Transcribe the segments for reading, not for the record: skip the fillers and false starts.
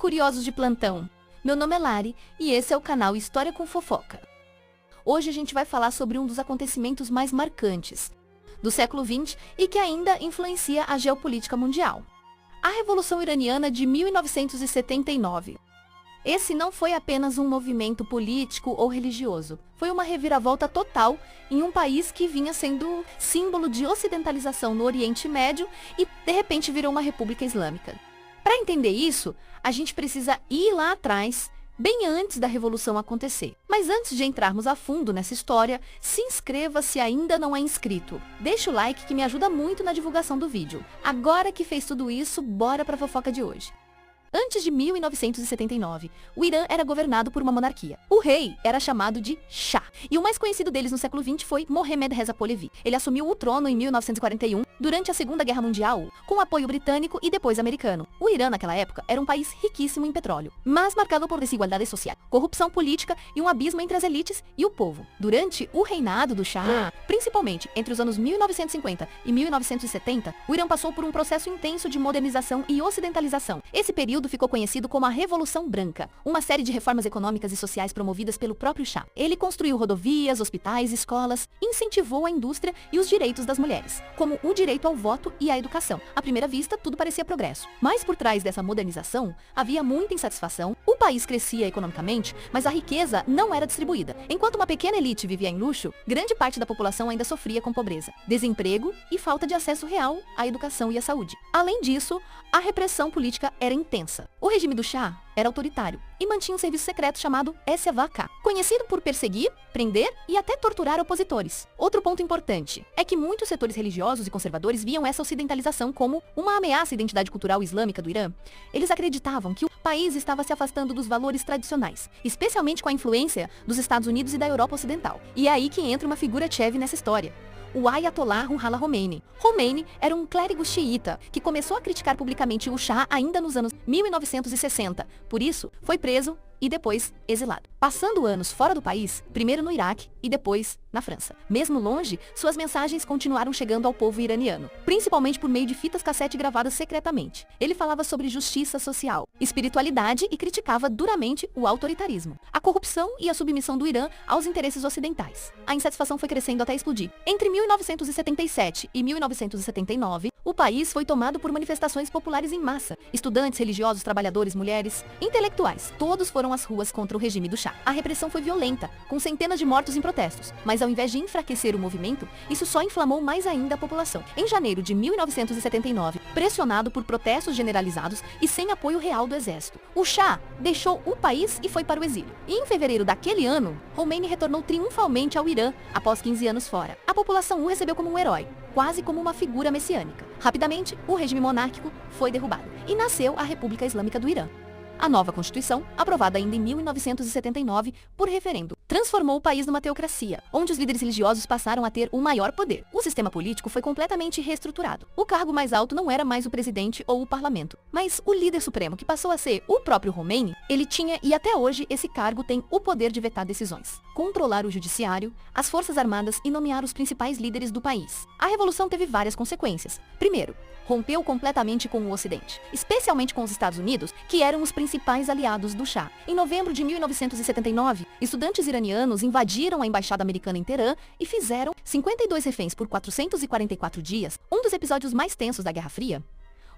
curiosos de plantão! Meu nome é Lari e esse é o canal História com Fofoca. Hoje a gente vai falar sobre um dos acontecimentos mais marcantes do século XX e que ainda influencia a geopolítica mundial. A Revolução Iraniana de 1979. Esse não foi apenas um movimento político ou religioso, foi uma reviravolta total em um país que vinha sendo símbolo de ocidentalização no Oriente Médio e de repente virou uma república islâmica. Para entender isso, a gente precisa ir lá atrás, bem antes da Revolução acontecer. Mas antes de entrarmos a fundo nessa história, se inscreva se ainda não é inscrito. Deixa o like que me ajuda muito na divulgação do vídeo. Agora que fez tudo isso, bora pra fofoca de hoje. Antes de 1979, o Irã era governado por uma monarquia. O rei era chamado de Shah, e o mais conhecido deles no século XX foi Mohammad Reza Pahlavi. Ele assumiu o trono em 1941, durante a Segunda Guerra Mundial, com apoio britânico e depois americano. O Irã, naquela época, era um país riquíssimo em petróleo, mas marcado por desigualdade social, corrupção política e um abismo entre as elites e o povo. Durante o reinado do Shah, principalmente entre os anos 1950 e 1970, o Irã passou por um processo intenso de modernização e ocidentalização. Esse período ficou conhecido como a Revolução Branca, uma série de reformas econômicas e sociais promovidas pelo próprio Shah. Ele construiu rodovias, hospitais, escolas, incentivou a indústria e os direitos das mulheres, como o direito ao voto e à educação. À primeira vista, tudo parecia progresso. Mas por trás dessa modernização, havia muita insatisfação, o país crescia economicamente, mas a riqueza não era distribuída. Enquanto uma pequena elite vivia em luxo, grande parte da população ainda sofria com pobreza, desemprego e falta de acesso real à educação e à saúde. Além disso, a repressão política era intensa. O regime do Shah era autoritário e mantinha um serviço secreto chamado SVK, conhecido por perseguir, prender e até torturar opositores. Outro ponto importante é que muitos setores religiosos e conservadores viam essa ocidentalização como uma ameaça à identidade cultural islâmica do Irã. Eles acreditavam que o país estava se afastando dos valores tradicionais, especialmente com a influência dos Estados Unidos e da Europa Ocidental. E é aí que entra uma figura-chave nessa história: o Ayatollah Ruhollah Khomeini. Khomeini era um clérigo xiita que começou a criticar publicamente o Shah ainda nos anos 1960. Por isso, foi preso e depois exilado, passando anos fora do país, primeiro no Iraque e depois na França. Mesmo longe, suas mensagens continuaram chegando ao povo iraniano, principalmente por meio de fitas cassete gravadas secretamente. Ele falava sobre justiça social, espiritualidade e criticava duramente o autoritarismo, a corrupção e a submissão do Irã aos interesses ocidentais. A insatisfação foi crescendo até explodir. Entre 1977 e 1979, o país foi tomado por manifestações populares em massa. Estudantes, religiosos, trabalhadores, mulheres, intelectuais, todos foram às ruas contra o regime do Shah. A repressão foi violenta, com centenas de mortos em protestos, mas ao invés de enfraquecer o movimento, isso só inflamou mais ainda a população. Em janeiro de 1979, pressionado por protestos generalizados e sem apoio real do exército, o Shah deixou o país e foi para o exílio. E em fevereiro daquele ano, Khomeini retornou triunfalmente ao Irã, após 15 anos fora. A população o recebeu como um herói, quase como uma figura messiânica. Rapidamente, o regime monárquico foi derrubado e nasceu a República Islâmica do Irã. A nova Constituição, aprovada ainda em 1979 por referendo, transformou o país numa teocracia, onde os líderes religiosos passaram a ter o maior poder. O sistema político foi completamente reestruturado. O cargo mais alto não era mais o presidente ou o parlamento, mas o líder supremo, que passou a ser o próprio Khomeini. Ele tinha, e até hoje esse cargo tem o poder de vetar decisões, controlar o judiciário, as forças armadas e nomear os principais líderes do país. A revolução teve várias consequências. Primeiro, rompeu completamente com o Ocidente, especialmente com os Estados Unidos, que eram os principais aliados do Shah. Em novembro de 1979, estudantes iranianos invadiram a embaixada americana em Teherã e fizeram 52 reféns por 444 dias, um dos episódios mais tensos da Guerra Fria.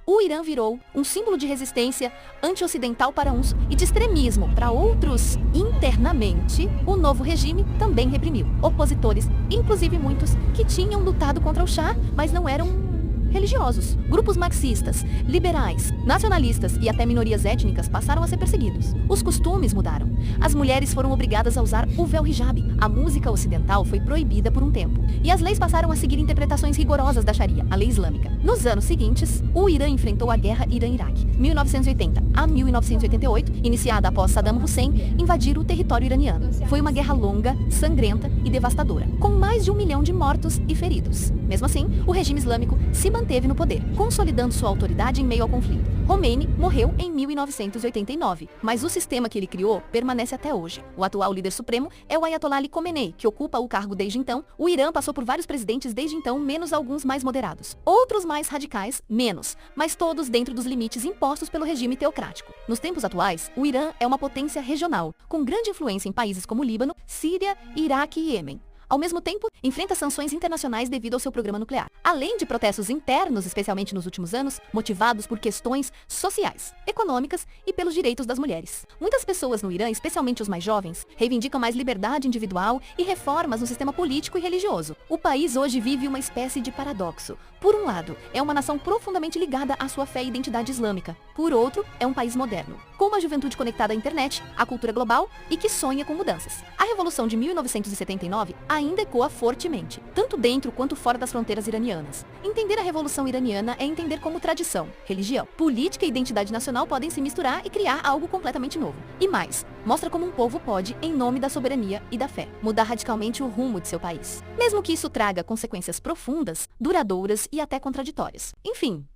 O Irã virou um símbolo de resistência anti-ocidental para uns e de extremismo para outros. Internamente, o novo regime também reprimiu opositores, inclusive muitos que tinham lutado contra o Shah, mas não eram religiosos. Grupos marxistas, liberais, nacionalistas e até minorias étnicas passaram a ser perseguidos. Os costumes mudaram. As mulheres foram obrigadas a usar o véu hijab. A música ocidental foi proibida por um tempo. E as leis passaram a seguir interpretações rigorosas da Sharia, a lei islâmica. Nos anos seguintes, o Irã enfrentou a Guerra Irã-Iraque, 1980 a 1988, iniciada após Saddam Hussein invadir o território iraniano. Foi uma guerra longa, sangrenta e devastadora, com mais de 1 milhão de mortos e feridos. Mesmo assim, o regime islâmico se manteve manteve no poder, consolidando sua autoridade em meio ao conflito. Khomeini morreu em 1989, mas o sistema que ele criou permanece até hoje. O atual líder supremo é o Ayatollah Ali Khamenei, que ocupa o cargo desde então. O Irã passou por vários presidentes desde então, menos alguns mais moderados. Outros mais radicais, menos, mas todos dentro dos limites impostos pelo regime teocrático. Nos tempos atuais, o Irã é uma potência regional, com grande influência em países como Líbano, Síria, Iraque e Iêmen. Ao mesmo tempo, enfrenta sanções internacionais devido ao seu programa nuclear, além de protestos internos, especialmente nos últimos anos, motivados por questões sociais, econômicas e pelos direitos das mulheres. Muitas pessoas no Irã, especialmente os mais jovens, reivindicam mais liberdade individual e reformas no sistema político e religioso. O país hoje vive uma espécie de paradoxo. Por um lado, é uma nação profundamente ligada à sua fé e identidade islâmica. Por outro, é um país moderno, com uma juventude conectada à internet, à cultura global e que sonha com mudanças. A Revolução de 1979 ainda ecoa fortemente, tanto dentro quanto fora das fronteiras iranianas. Entender a Revolução Iraniana é entender como tradição, religião, política e identidade nacional podem se misturar e criar algo completamente novo. E mais, mostra como um povo pode, em nome da soberania e da fé, mudar radicalmente o rumo de seu país. Mesmo que isso traga consequências profundas, duradouras e até contraditórias. Enfim,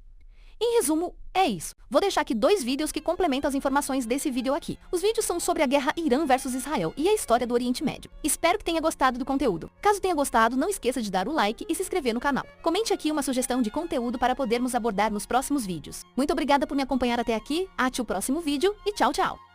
em resumo, é isso. Vou deixar aqui 2 vídeos que complementam as informações desse vídeo aqui. Os vídeos são sobre a guerra Irã versus Israel e a história do Oriente Médio. Espero que tenha gostado do conteúdo. Caso tenha gostado, não esqueça de dar o like e se inscrever no canal. Comente aqui uma sugestão de conteúdo para podermos abordar nos próximos vídeos. Muito obrigada por me acompanhar até aqui, até o próximo vídeo e tchau, tchau!